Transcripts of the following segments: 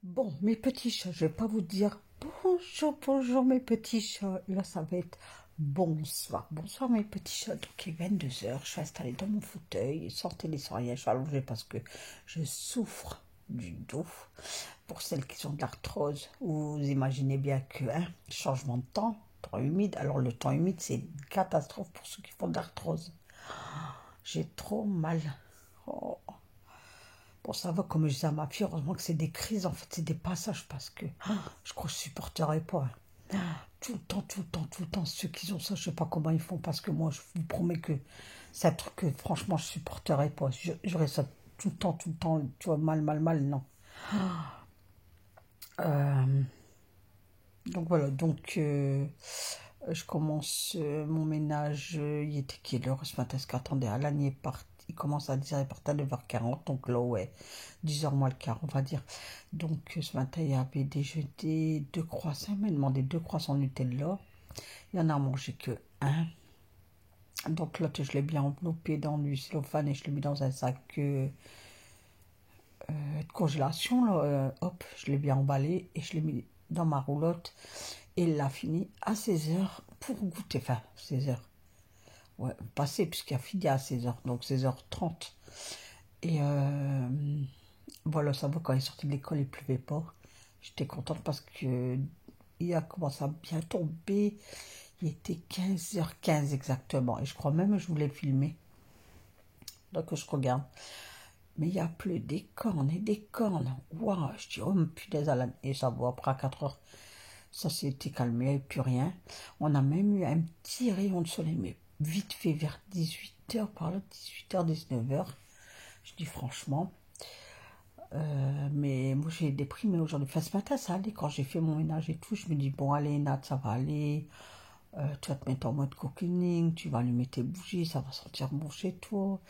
Bon, mes petits chats, je vais pas vous dire bonjour, bonjour mes petits chats. Là, ça va être bonsoir. Bonsoir mes petits chats. Donc, il est 22 heures. Je suis installée dans mon fauteuil. Sortez les rien. Je suis allongée parce que je souffre du dos. Pour celles qui sont de l'arthrose, vous imaginez bien que, changement de temps humide. Alors, le temps humide, c'est une catastrophe pour ceux qui font de l'arthrose. J'ai trop mal. Oh. Bon, ça va, comme je disais à ma fille, heureusement que c'est des crises, en fait, c'est des passages, parce que je crois que je supporterais pas. Tout le temps, tout le temps, tout le temps, ceux qui ont ça, je sais pas comment ils font, parce que moi, je vous promets que c'est un truc que, franchement, je supporterais pas. J'aurais ça tout le temps, tu vois, mal, mal, mal, non. Euh, donc voilà, je commence mon ménage, il était quelle heure ce matin? Parce qu'attendez, Alan est parti, il commence à dire, il part à 9h40, donc là, ouais, 10h moins le quart, on va dire. Donc ce matin, il y avait déjeuné, 2 croissants, il m'a demandé 2 croissants Nutella. Il y en a mangé que un. Donc l'autre, je l'ai bien enveloppé dans du cellophane et je l'ai mis dans un sac de congélation, là, hop, je l'ai bien emballé et je l'ai mis dans ma roulotte. Et il l'a fini à 16h pour goûter, enfin 16h. Ouais, passé puisqu'il a fini à 16h, donc 16h30. Et voilà, ça va, quand il est sorti de l'école, il pleuvait pas. J'étais contente parce que il a commencé à bien tomber. Il était 15h15 exactement. Et je crois même que je voulais filmer. Donc je regarde. Mais il y a plus des cornes et des cornes. Waouh, je dis, oh punaise, et ça va, après à 4h, ça s'était calmé, il n'y avait plus rien. On a même eu un petit rayon de soleil, mais vite fait, vers 18h, par là, 18h, 19h. Je dis franchement. Mais moi, j'ai déprimé aujourd'hui. Enfin, ce matin, ça allait. Quand j'ai fait mon ménage et tout, je me dis, bon, allez, Nat, ça va aller. Tu vas te mettre en mode cocooning, tu vas allumer tes bougies, ça va sentir bon chez toi.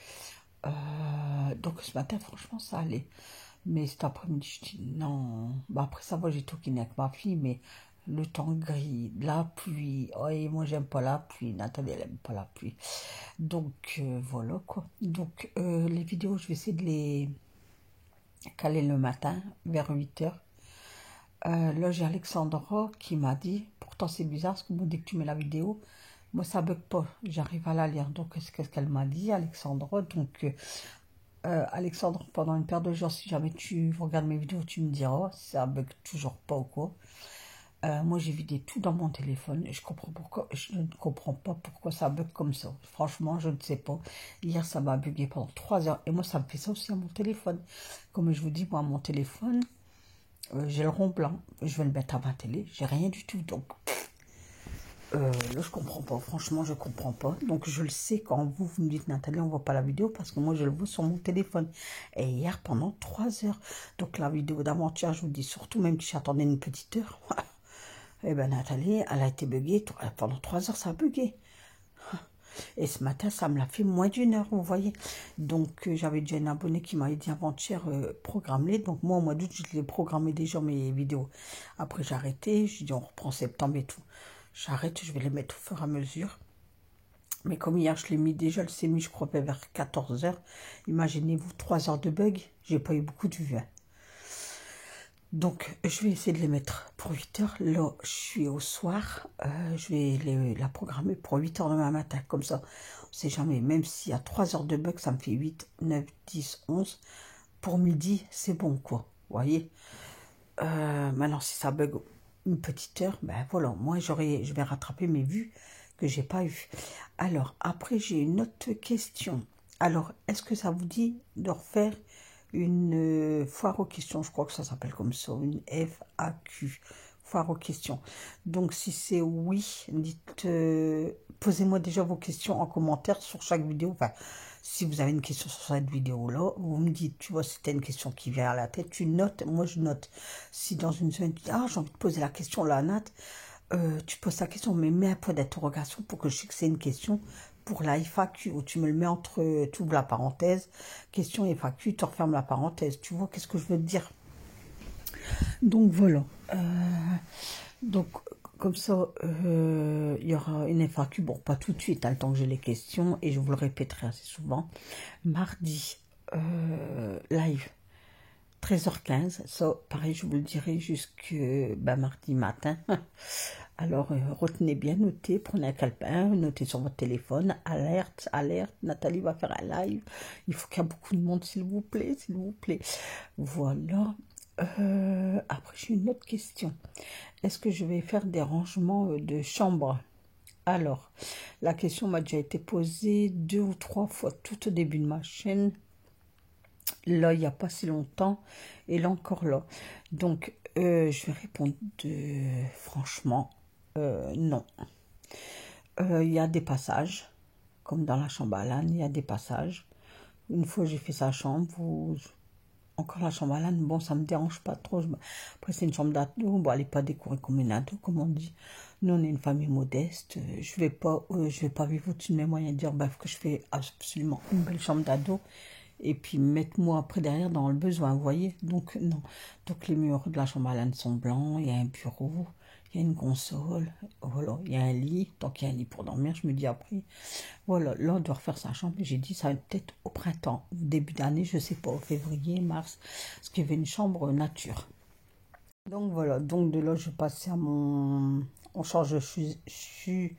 Donc ce matin, franchement, ça allait. Mais cet après-midi, je dis non. Bah, après ça, moi, j'ai toquiné avec ma fille, mais le temps gris, la pluie. Oh, et moi, j'aime pas la pluie. Nathalie, elle aime pas la pluie. Donc, voilà, quoi. Donc, les vidéos, je vais essayer de les caler le matin, vers 8h. Là, j'ai Alexandra qui m'a dit, pourtant c'est bizarre, parce que moi, dès que tu mets la vidéo, moi, ça bug pas. J'arrive à la lire. Donc, qu'est-ce qu'elle m'a dit, Alexandra? Donc, Alexandre, pendant une paire de jours, si jamais tu regardes mes vidéos, tu me diras, ça bug toujours pas ou quoi. Moi, j'ai vidé tout dans mon téléphone et je ne comprends pas pourquoi ça bug comme ça. Franchement, je ne sais pas. Hier, ça m'a bugué pendant 3 heures et moi, ça me fait ça aussi à mon téléphone. Comme je vous dis, moi, mon téléphone, j'ai le rond blanc. Je vais le mettre à ma télé. J'ai rien du tout. Donc, là, je comprends pas. Franchement, je comprends pas. Donc, je le sais quand vous me dites, Nathalie, on voit pas la vidéo parce que moi, je le vois sur mon téléphone. Et hier, pendant 3 heures. Donc, la vidéo d'avant-hier, je vous dis surtout, même si j'attendais une petite heure. Eh ben, Nathalie, elle a été buggée. Pendant 3 heures, ça a bugué. Et ce matin, ça me l'a fait moins d'1 heure, vous voyez. Donc, j'avais déjà une abonnée qui m'avait dit avant-hier, programme-les. Donc, moi, au mois d'août, je l'ai programmé déjà mes vidéos. Après, j'ai arrêté. J'ai dit, on reprend septembre et tout. J'arrête, je vais les mettre au fur et à mesure. Mais comme hier, je l'ai mis déjà, le s'est mis, je crois, vers 14h. Imaginez-vous, 3 heures de bug. J'ai pas eu beaucoup de vues. Donc, je vais essayer de les mettre pour 8h. Là, je suis au soir. Je vais la programmer pour 8h demain matin. Comme ça, on ne sait jamais. Même s'il y a 3 heures de bug, ça me fait 8, 9, 10, 11. Pour midi, c'est bon, quoi. Vous voyez. Maintenant, si ça bug une petite heure, ben voilà. Moi, je vais rattraper mes vues que j'ai pas eues. Alors, après, j'ai une autre question. Alors, est-ce que ça vous dit de refaire une foire aux questions? Je crois que ça s'appelle comme ça, une FAQ, foire aux questions. Donc, si c'est oui, dites, posez-moi déjà vos questions en commentaire sur chaque vidéo. Enfin, si vous avez une question sur cette vidéo-là, vous me dites, tu vois, si tu as une question qui vient à la tête, tu notes, moi je note. Si dans une semaine, tu dis, ah, j'ai envie de poser la question là, Nat, tu poses la question, mais mets un point d'interrogation pour que je sais que c'est une question pour la FAQ, où tu me le mets entre, tu ouvres la parenthèse, question FAQ, tu refermes la parenthèse. Tu vois, qu'est-ce que je veux te dire? Donc voilà. Donc, comme ça, il y aura une FAQ. Bon, pas tout de suite, le temps que j'ai les questions, et je vous le répéterai assez souvent. Mardi, live. 13h15, ça, pareil, je vous le dirai jusque mardi matin. Alors, retenez bien, notez, prenez un calepin, notez sur votre téléphone, alerte, alerte, Nathalie va faire un live. Il faut qu'il y ait beaucoup de monde, s'il vous plaît, s'il vous plaît. Voilà. Après, j'ai une autre question. Est-ce que je vais faire des rangements de chambre? Alors, la question m'a déjà été posée 2 ou 3 fois tout au début de ma chaîne. Là, il n'y a pas si longtemps. Et là encore là. Donc, je vais répondre franchement, non. Il y a des passages. Comme dans la chambre à l'âne, il y a des passages. Une fois, j'ai fait sa chambre. Encore la chambre à l'âne, bon, ça me dérange pas trop. Après, c'est une chambre d'ado. Bon, elle n'est pas décorée comme une ado, comme on dit. Nous, on est une famille modeste. Je vais pas vivre au-dessus de mes moyens et dire, bref, que je fais absolument une belle chambre d'ado. Et puis, mettre-moi après derrière dans le besoin, vous voyez. Donc, non. Donc, les murs de la chambre à l'âne sont blancs. Il y a un bureau. Il y a une console. Voilà. Il y a un lit. Tant qu'il y a un lit pour dormir, je me dis après, voilà, là, on doit refaire sa chambre. J'ai dit, ça va être peut-être au printemps, début d'année, je sais pas, février, mars, parce qu'il y avait une chambre nature. Donc voilà, donc de là, je passais à on change de sujet.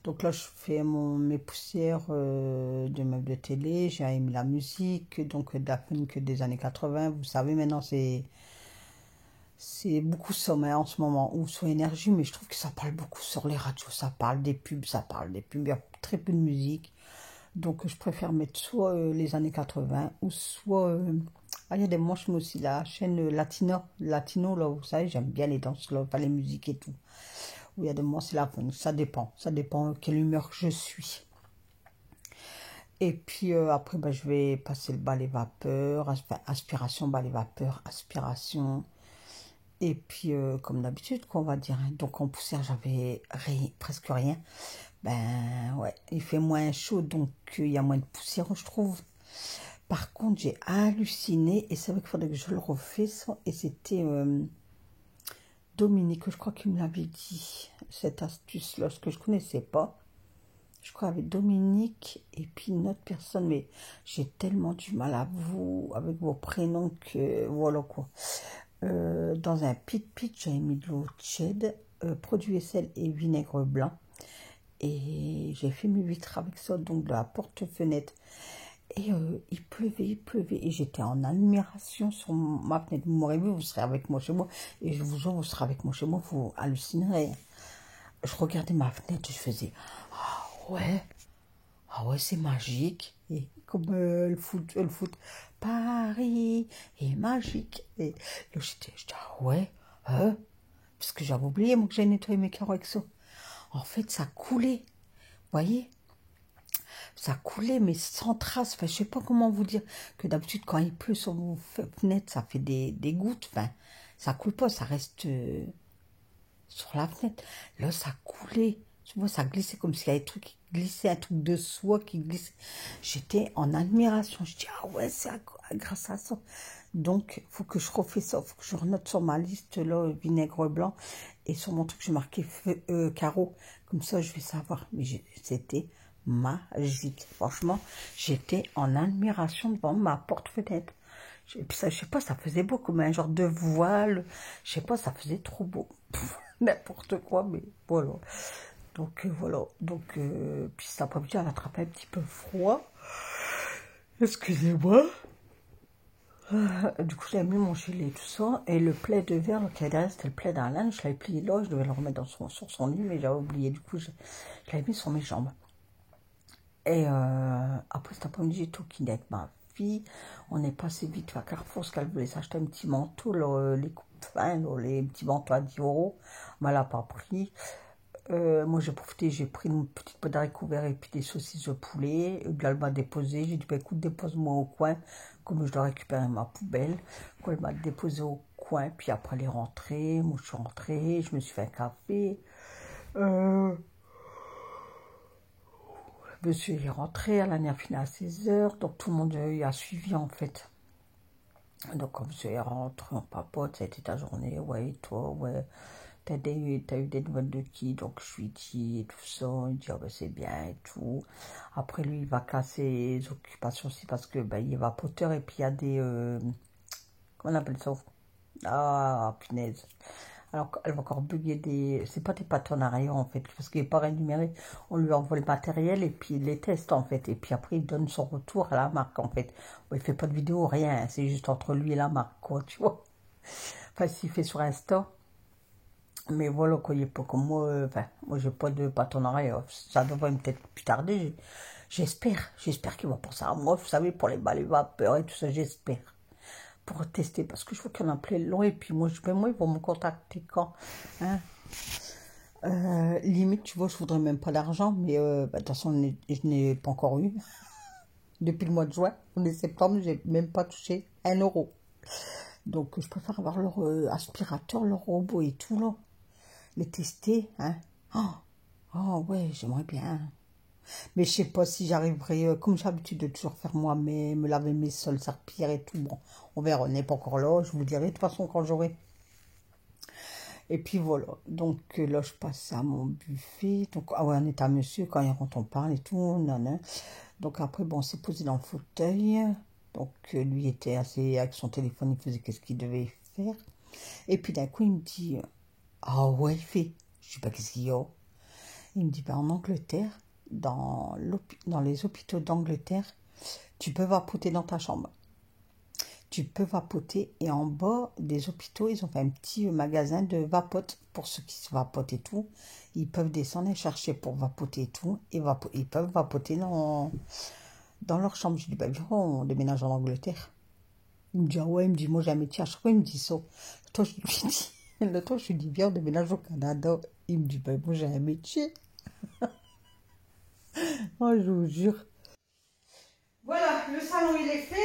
Donc là, je fais mes poussières de meubles de télé, j'ai mis la musique, donc Daphne que des années 80, vous savez, maintenant c'est beaucoup sommet en ce moment, ou sur énergie, mais je trouve que ça parle beaucoup sur les radios, ça parle des pubs, il y a très peu de musique. Donc je préfère mettre soit les années 80, ou soit... il y a des moments, je mets aussi la chaîne Latino, là, vous savez, j'aime bien les danses, là, pas les musiques et tout. Ou il y a des moments, c'est la fun, ça dépend quelle humeur je suis. Et puis après, je vais passer le balai vapeur, aspiration, balai vapeur, aspiration. Et puis, comme d'habitude, quoi, on va dire. Donc, en poussière, j'avais presque rien. Ben, ouais, il fait moins chaud, donc il y a moins de poussière, je trouve. Par contre, j'ai halluciné, et c'est vrai qu'il faudrait que je le refasse. Et c'était Dominique, je crois qu'il me l'avait dit, cette astuce-là, ce que je connaissais pas. Je crois avec Dominique et puis une autre personne, mais j'ai tellement du mal avec vos prénoms que voilà quoi. Dans un pit, j'avais mis de l'eau tiède, produit sel et vinaigre blanc. Et j'ai fait mes vitres avec ça, donc de la porte-fenêtre. Et il pleuvait. Et j'étais en admiration sur ma fenêtre. Vous m'aurez vu, vous serez avec moi chez moi. Et je vous jure, vous serez avec moi chez moi, vous hallucinerez. Je regardais ma fenêtre et je faisais, ah ouais, c'est magique. Et comme le foot, Paris est magique. Et là, j'étais, ah ouais, parce que j'avais oublié, moi, que j'ai nettoyé mes carreaux avec ça. En fait, ça coulait, vous voyez, ça coulait, mais sans trace. Enfin, je sais pas comment vous dire, que d'habitude, quand il pleut sur vos fenêtres, ça fait des gouttes. Enfin, ça coule pas, ça reste sur la fenêtre. Là, ça coulait. Tu vois, ça glissait comme s'il y avait un truc qui glissait, un truc de soie qui glissait. J'étais en admiration. Je dis, ah ouais, c'est grâce à ça. Donc, il faut que je refais ça. Il faut que je renote sur ma liste, là, vinaigre blanc. Et sur mon truc, j'ai marqué carreau. Comme ça, je vais savoir. Mais c'était magique. Franchement, j'étais en admiration devant ma porte-fenêtre. Et puis ça, je sais pas, ça faisait beau, comme un genre de voile. Je sais pas, ça faisait trop beau. N'importe quoi, mais voilà. Donc voilà. Donc, puis cet après-midi, elle a attrapé un petit peu froid. Excusez-moi. Du coup, j'avais mis mon gilet et tout ça. Et le plaid de verre qui est derrière, c'était le plaid à linge. Je l'avais plié là, je devais le remettre sur son lit, mais j'avais oublié. Du coup, je l'avais mis sur mes jambes. Et après cet après-midi, j'ai tout kiné avec ma fille. On est passé vite à Carrefour parce qu'elle voulait s'acheter un petit manteau, là, les coupes fins, là, les petits manteaux à 10 euros. Mais elle n'a pas pris. Moi, j'ai profité, j'ai pris une petite poêle d'haricots verts et puis des saucisses de poulet. Et puis elle m'a déposé. J'ai dit, bah, écoute, dépose-moi au coin, comme je dois récupérer ma poubelle. Quoi, elle m'a déposé au coin, puis après elle est rentrée. Moi, je suis rentrée, je me suis fait un café. Monsieur est rentré, elle a fini à 16h, donc tout le monde a suivi en fait. Donc quand monsieur est rentré, on papote, ça a été ta journée, ouais, toi, ouais, t'as eu des nouvelles de qui, donc je lui dis et tout ça, il dit, oh, ben, c'est bien et tout. Après lui, il va casser les occupations aussi parce que ben, il est vapoteur et puis il y a comment on appelle ça? Ah, punaise. Alors, elle va encore bugger des... C'est pas des partenariats, en fait, parce qu'il n'est pas rémunéré. On lui envoie le matériel et puis il les teste, en fait. Et puis après, il donne son retour à la marque, en fait. Bon, il fait pas de vidéo, rien. C'est juste entre lui et la marque, quoi, tu vois. Enfin, s'il fait sur Insta. Mais voilà, quoi, il est pas comme moi. Enfin, moi, j'ai pas de partenariat. Ça devrait peut-être plus tarder. J'espère qu'il va penser à moi, vous savez, pour les balais vapeur et tout ça, j'espère. Pour tester, parce que je vois qu'il y en a plein long, et puis moi, moi, ils vont me contacter quand, hein. Limite, tu vois, je voudrais même pas d'argent, mais de toute façon, je n'ai pas encore eu. Depuis le mois de juin, on est septembre, j'ai même pas touché 1 euro. Donc, je préfère avoir leur aspirateur, leur robot et tout, là. Les tester, hein. Oh ouais, j'aimerais bien. Mais je sais pas si j'arriverai, comme j'ai l'habitude de toujours faire moi, me laver mes sols, serpillères et tout. Bon, on verra, on n'est pas encore là, je vous dirai de toute façon quand j'aurai. Et puis voilà, donc là je passe à mon buffet. Donc, ah ouais, on est à monsieur quand on parle et tout, non. Donc après, bon, on s'est posé dans le fauteuil. Donc lui était assez avec son téléphone, il faisait qu'est-ce qu'il devait faire. Et puis d'un coup, il me dit, ah ouais, il fait. Je sais pas qu'est-ce qu'il y a. Il me dit, ben, en Angleterre, dans les hôpitaux d'Angleterre, tu peux vapoter dans ta chambre. Tu peux vapoter. Et en bas des hôpitaux, ils ont fait un petit magasin de vapote pour ceux qui se vapotent et tout. Ils peuvent descendre et chercher pour vapoter et tout. Et ils peuvent vapoter dans leur chambre. Je dis, ben, viens, on déménage en Angleterre. Il me dit, ah ouais, il me dit, moi j'ai un métier. À chaque fois, il me dit ça. Le temps, je lui dis, viens, on déménage au Canada. Il me dit, ben, moi j'ai un métier. Oh, je vous jure. Voilà, le salon il est fait.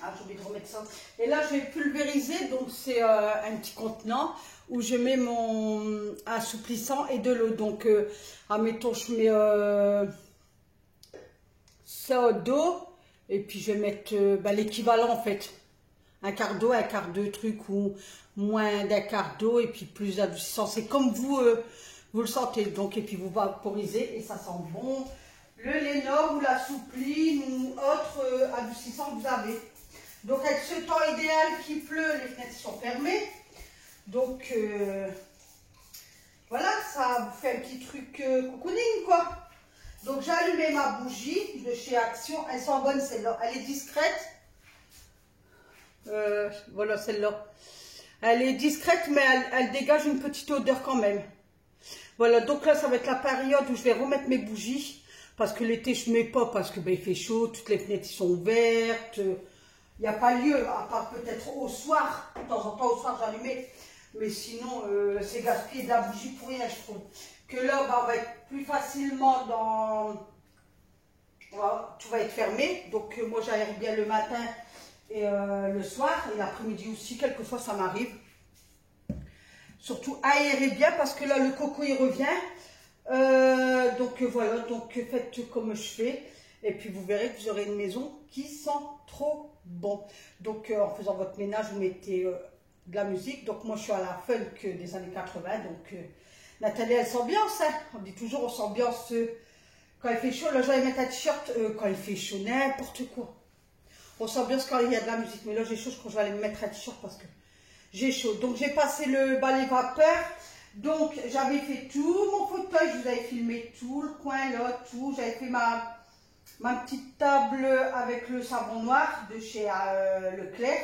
Ah, j'ai oublié de remettre ça. Et là, je vais pulvériser. Donc, c'est un petit contenant où je mets mon assouplissant et de l'eau. Donc, admettons, je mets ça d'eau. Et puis, je vais mettre l'équivalent, en fait. Un quart d'eau, un quart de truc ou moins d'un quart d'eau. Et puis, plus d'adoucissant. C'est comme vous le sentez. Donc, et puis, vous vaporisez et ça sent bon. Le Lénor ou l'assoupli ou autre adoucissant que vous avez. Donc avec ce temps idéal qui pleut, les fenêtres sont fermées. Donc voilà, ça vous fait un petit truc cocooning quoi. Donc j'ai allumé ma bougie de chez Action. Elle sent bonne celle-là. Elle est discrète. Voilà celle-là. Elle est discrète mais elle dégage une petite odeur quand même. Voilà, donc là ça va être la période où je vais remettre mes bougies. Parce que l'été je ne mets pas parce que il fait chaud, toutes les fenêtres sont ouvertes. Il n'y a pas lieu, à part peut-être au soir. De temps en temps, au soir, j'allumais. Mais sinon, c'est gaspiller de la bougie pour rien, je trouve. Que là, on va être plus facilement dans... Voilà, tout va être fermé. Donc, moi, j'aère bien le matin et le soir. Et l'après-midi aussi, quelquefois, ça m'arrive. Surtout, aérer bien parce que là, le coco, il revient. Donc, voilà. Donc, faites comme je fais. Et puis, vous verrez que vous aurez une maison qui sent trop bon. Donc, en faisant votre ménage, vous mettez de la musique. Donc, moi, je suis à la funk des années 80. Donc, Nathalie, elle s'ambiance. Hein. On dit toujours, on s'ambiance quand il fait chaud. Là, je vais mettre un t-shirt quand il fait chaud, n'importe quoi. On s'ambiance quand il y a de la musique. Mais là, j'ai chaud, je crois que je vais aller me mettre un t-shirt parce que j'ai chaud. Donc, j'ai passé le balai vapeur. Donc, j'avais fait tout mon fauteuil. Je vous avais filmé tout le coin là, tout. J'avais fait ma petite table avec le savon noir de chez Leclerc.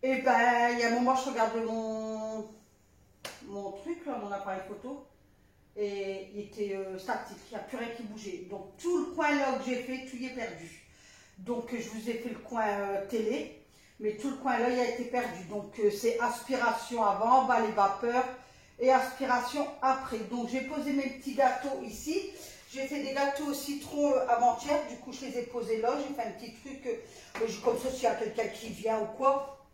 Et ben, il y a un moment, je regarde mon truc, là, mon appareil photo, et il était statique, il n'y a plus rien qui bougeait. Donc, tout le coin là que j'ai fait, tout y est perdu. Donc, je vous ai fait le coin télé, mais tout le coin là, il a été perdu. Donc, c'est aspiration avant, balai vapeur et aspiration après. Donc, j'ai posé mes petits gâteaux ici. J'ai fait des gâteaux au citron avant-hier, du coup je les ai posés là, j'ai fait un petit truc, comme ça s'il y a quelqu'un qui vient ou quoi,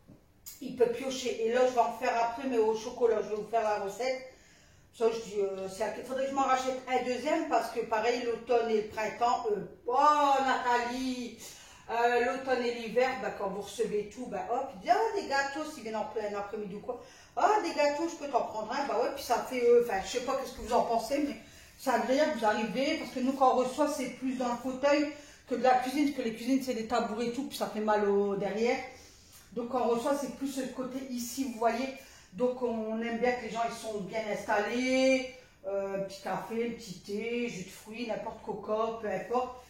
il peut piocher. Et là je vais en faire après, mais au chocolat, je vais vous faire la recette. Ça je dis, il faudrait que je m'en rachète un deuxième, parce que pareil, l'automne et le printemps, oh Nathalie, l'automne et l'hiver, quand vous recevez tout, hop, il dit, oh des gâteaux, s'ils viennent en plein après-midi ou quoi, oh des gâteaux, je peux t'en prendre un, ouais, puis ça fait, je sais pas qu'est-ce que vous en pensez, mais... C'est agréable, vous arrivez, parce que nous, quand on reçoit, c'est plus dans le fauteuil que de la cuisine, parce que les cuisines, c'est des tabourets et tout, puis ça fait mal au derrière. Donc quand on reçoit, c'est plus le côté ici, vous voyez. Donc on aime bien que les gens ils sont bien installés, petit café, petit thé, jus de fruits, n'importe quoi, peu importe.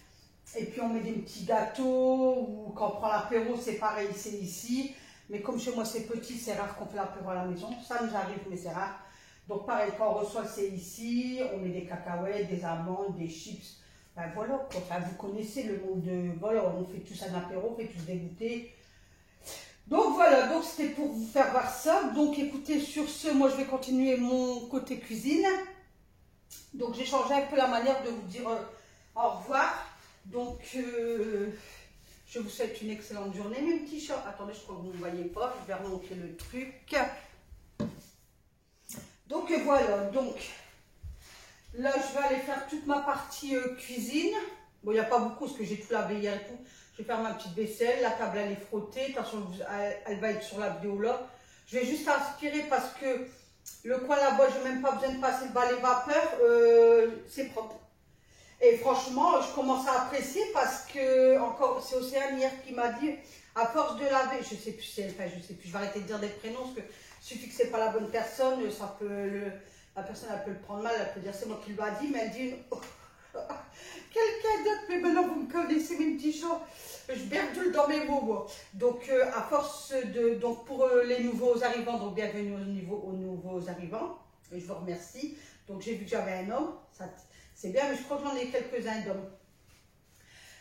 Et puis on met des petits gâteaux, ou quand on prend l'apéro, c'est pareil, c'est ici. Mais comme chez moi c'est petit, c'est rare qu'on fait l'apéro à la maison. Ça nous arrive, mais c'est rare. Donc pareil, quand on reçoit, c'est ici. On met des cacahuètes, des amandes, des chips. Ben voilà, quoi. Enfin, vous connaissez le monde de... Voilà, on fait tous un apéro, on fait tous des goûters. Donc voilà, donc c'était pour vous faire voir ça. Donc écoutez, sur ce, moi je vais continuer mon côté cuisine. Donc j'ai changé un peu la manière de vous dire au revoir. Donc je vous souhaite une excellente journée, mes petits chats. Attendez, je crois que vous ne voyez pas, je vais remonter le truc. Donc voilà, donc là je vais aller faire toute ma partie cuisine. Bon, il n'y a pas beaucoup parce que j'ai tout lavé hier et tout. Je vais faire ma petite vaisselle, la table elle est frottée. De toute façon, elle va être sur la vidéo là. Je vais juste aspirer parce que le coin là-bas, je n'ai même pas besoin de passer le balai vapeur. C'est propre. Et franchement, je commence à apprécier parce que, encore, c'est Océane hier qui m'a dit, à force de laver, je sais plus, enfin je sais plus, je vais arrêter de dire des prénoms parce que suffit que c'est pas la bonne personne, ça peut la personne elle peut le prendre mal, elle peut dire c'est moi qui lui a dit, mais elle dit quelqu'un d'autre, mais maintenant vous me connaissez mes petits chats, je berdule dans mes mots moi. Donc à force de, donc pour les nouveaux arrivants, donc bienvenue aux nouveaux arrivants, et je vous remercie. Donc j'ai vu que j'avais un homme, c'est bien, mais je crois que j'en ai quelques-uns d'hommes.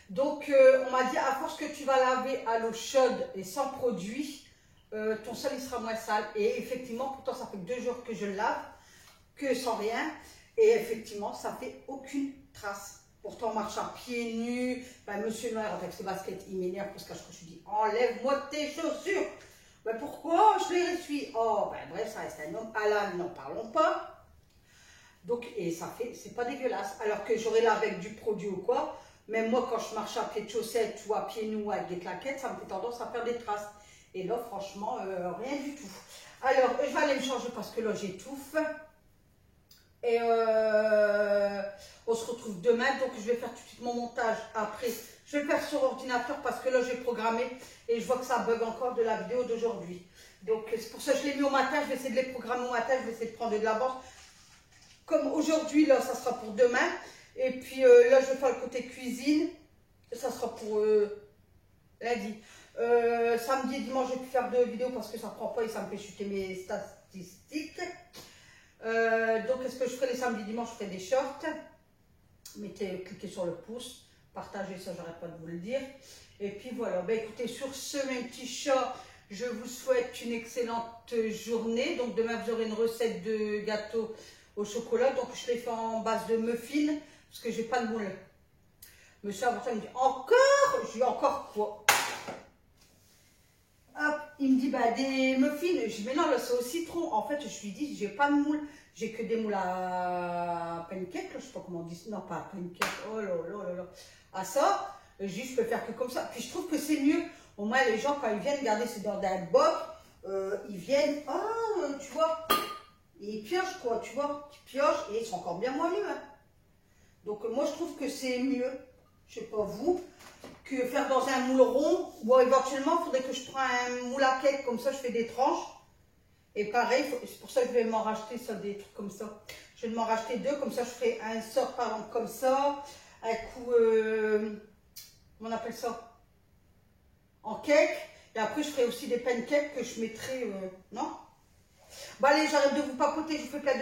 Donc on m'a dit à force que tu vas laver à l'eau chaude et sans produit, ton sol il sera moins sale. Et effectivement, pourtant ça fait que 2 jours que je le lave, que sans rien. Et effectivement, ça fait aucune trace. Pourtant, on marche à pieds nus. Ben, Monsieur Noir, avec ses baskets, il m'énerve parce que je lui dis enlève-moi tes chaussures. Ben, pourquoi je les essuie? Oh, ben bref, ça reste un homme. Alan, n'en parlons pas. Donc, et ça fait, c'est pas dégueulasse. Alors que j'aurais là avec du produit ou quoi. Même moi, quand je marche à pied de chaussettes ou à pieds nus avec des claquettes, ça me fait tendance à faire des traces. Et là, franchement, rien du tout. Alors, je vais aller me changer parce que là, j'étouffe. Et on se retrouve demain, donc je vais faire tout de suite mon montage après. Je vais le faire sur ordinateur parce que là j'ai programmé et je vois que ça bug encore de la vidéo d'aujourd'hui. Donc c'est pour ça que je l'ai mis au matin, je vais essayer de les programmer au matin, je vais essayer de prendre de l'avance. Comme aujourd'hui, là ça sera pour demain. Et puis là je vais faire le côté cuisine, ça sera pour lundi. Samedi et dimanche je vais plus faire de vidéos parce que ça prend pas et ça me fait chuter mes statistiques. Donc, est-ce que je ferai les samedis, dimanches, je ferai des shorts. Cliquez sur le pouce, partagez ça, j'arrête pas de vous le dire. Et puis voilà, ben écoutez, sur ce, mes petits chats, je vous souhaite une excellente journée. Donc demain, vous aurez une recette de gâteau au chocolat. Donc je l'ai fait en base de muffins, parce que j'ai pas de moule. Monsieur Avorton me dit, encore? Je dis, encore quoi? Hop, il me dit, bah, des muffins. Je dis, mais non, là, c'est au citron. En fait, je lui dis, j'ai pas de moule. J'ai que des moules à pancake, je sais pas comment on dit. Non, pas à pancake. Oh là là là là. À ça, je dis, je peux faire que comme ça. Puis je trouve que c'est mieux. Au moins, les gens, quand ils viennent, regardez, c'est dans un boc. Ils viennent, tu vois. Et ils piochent, quoi, tu vois. Ils piochent et ils sont encore bien moelleux. Hein. Donc, moi, je trouve que c'est mieux. Je sais pas vous. Que faire dans un moule rond, ou éventuellement, il faudrait que je prenne un moule à cake, comme ça je fais des tranches. Et pareil, c'est pour ça que je vais m'en racheter ça, des trucs comme ça. Je vais m'en racheter 2, comme ça je ferai un sort par exemple comme ça, un coup, comment on appelle ça? En cake. Et après je ferai aussi des pancakes que je mettrai, non? Bon allez, j'arrête de vous papoter, je vous fais plein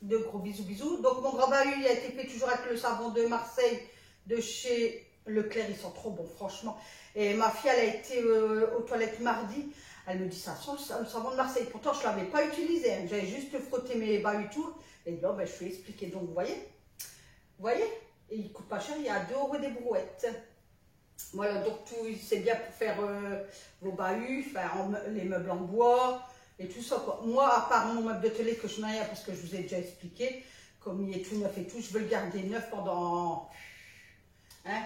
de gros bisous bisous. Donc mon grand bahut, il a été fait toujours avec le savon de Marseille, de chez Leclerc, ils sont trop bons, franchement. Et ma fille, elle a été aux toilettes mardi. Elle me dit, ça sent le savon de Marseille. Pourtant, je ne l'avais pas utilisé. Hein. J'avais juste frotté mes bahuts tout. Et là, ben, je lui ai expliqué. Donc, vous voyez? Vous voyez? Et il ne coûte pas cher. Il y a 2 € des brouettes. Voilà, donc tout, c'est bien pour faire vos bahuts, faire les meubles en bois et tout ça. Quoi. Moi, à part mon meuble de télé que je n'ai rien parce que je vous ai déjà expliqué, comme il est tout neuf et tout, je veux le garder neuf pendant... Hein?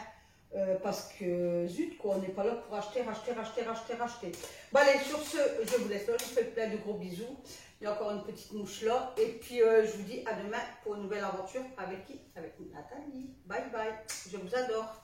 Parce que zut quoi, on n'est pas là pour acheter. Bon allez, sur ce, je vous laisse là, je vous fais plein de gros bisous. Il y a encore une petite mouche là. Et puis je vous dis à demain pour une nouvelle aventure avec qui? Avec Nathalie. Bye bye, je vous adore.